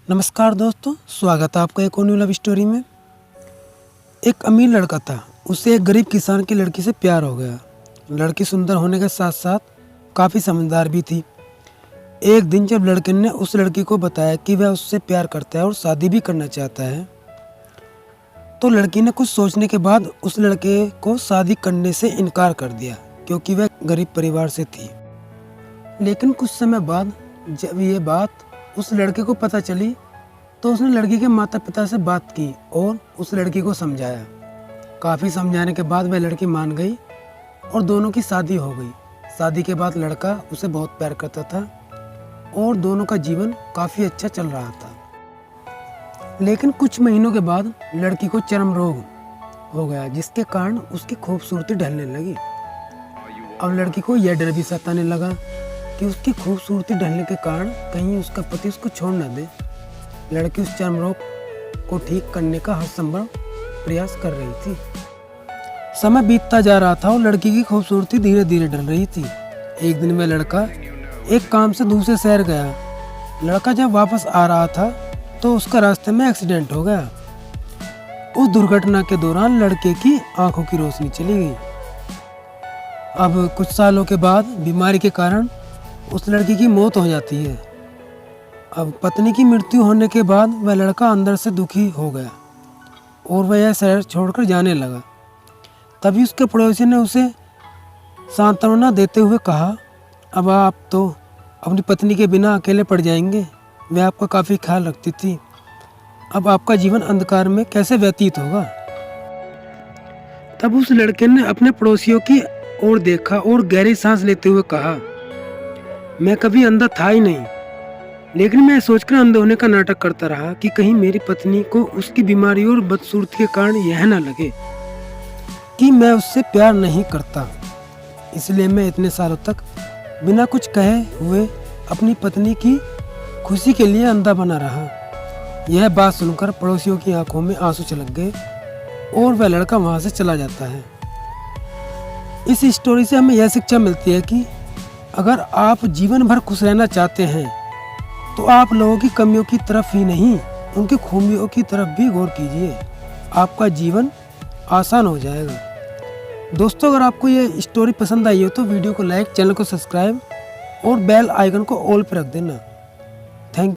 नमस्कार दोस्तों, स्वागत है आपका एक और न्यू लव स्टोरी में। एक अमीर लड़का था, उससे एक गरीब किसान की लड़की से प्यार हो गया। लड़की सुंदर होने के साथ साथ काफ़ी समझदार भी थी। एक दिन जब लड़के ने उस लड़की को बताया कि वह उससे प्यार करता है और शादी भी करना चाहता है, तो लड़की ने कुछ सोचने के बाद उस लड़के को शादी करने से इनकार कर दिया, क्योंकि वह गरीब परिवार से थी। लेकिन कुछ समय बाद जब ये बात उस लड़के को पता चली, तो उसने लड़की के माता पिता से बात की और उस लड़की को समझाया। काफ़ी समझाने के बाद वह लड़की मान गई और दोनों की शादी हो गई। शादी के बाद लड़का उसे बहुत प्यार करता था और दोनों का जीवन काफ़ी अच्छा चल रहा था। लेकिन कुछ महीनों के बाद लड़की को चर्म रोग हो गया, जिसके कारण उसकी खूबसूरती ढलने लगी। अब लड़की को यह डर भी सताने लगा कि उसकी खूबसूरती ढलने के कारण कहीं उसका पति उसको छोड़ न दे। लड़की उस चर्म रोग को ठीक करने का हर संभव प्रयास कर रही थी। समय बीतता जा रहा था और लड़की की खूबसूरती धीरे धीरे ढल रही थी। एक दिन वह लड़का एक काम से दूसरे शहर गया। लड़का जब वापस आ रहा था तो उसका रास्ते में एक्सीडेंट हो गया। उस दुर्घटना के दौरान लड़के की आंखों की रोशनी चली गई। अब कुछ सालों के बाद बीमारी के कारण उस लड़की की मौत हो जाती है। अब पत्नी की मृत्यु होने के बाद वह लड़का अंदर से दुखी हो गया और वह यह शहर छोड़कर जाने लगा। तभी उसके पड़ोसी ने उसे सांत्वना देते हुए कहा, अब आप तो अपनी पत्नी के बिना अकेले पड़ जाएंगे। वह आपका काफ़ी ख्याल रखती थी। अब आपका जीवन अंधकार में कैसे व्यतीत होगा। तब उस लड़के ने अपने पड़ोसियों की ओर देखा और गहरी सांस लेते हुए कहा, मैं कभी अंधा था ही नहीं, लेकिन मैं सोचकर अंधे होने का नाटक करता रहा कि कहीं मेरी पत्नी को उसकी बीमारी और बदसूरती के कारण यह ना लगे कि मैं उससे प्यार नहीं करता। इसलिए मैं इतने सालों तक बिना कुछ कहे हुए अपनी पत्नी की खुशी के लिए अंधा बना रहा। यह बात सुनकर पड़ोसियों की आंखों में आंसू छलक गए और वह लड़का वहां से चला जाता है। इस स्टोरी से हमें यह शिक्षा मिलती है कि अगर आप जीवन भर खुश रहना चाहते हैं तो आप लोगों की कमियों की तरफ ही नहीं, उनकी खूबियों की तरफ भी गौर कीजिए। आपका जीवन आसान हो जाएगा। दोस्तों, अगर आपको ये स्टोरी पसंद आई हो तो वीडियो को लाइक, चैनल को सब्सक्राइब और बेल आइकन को ऑल पर रख देना।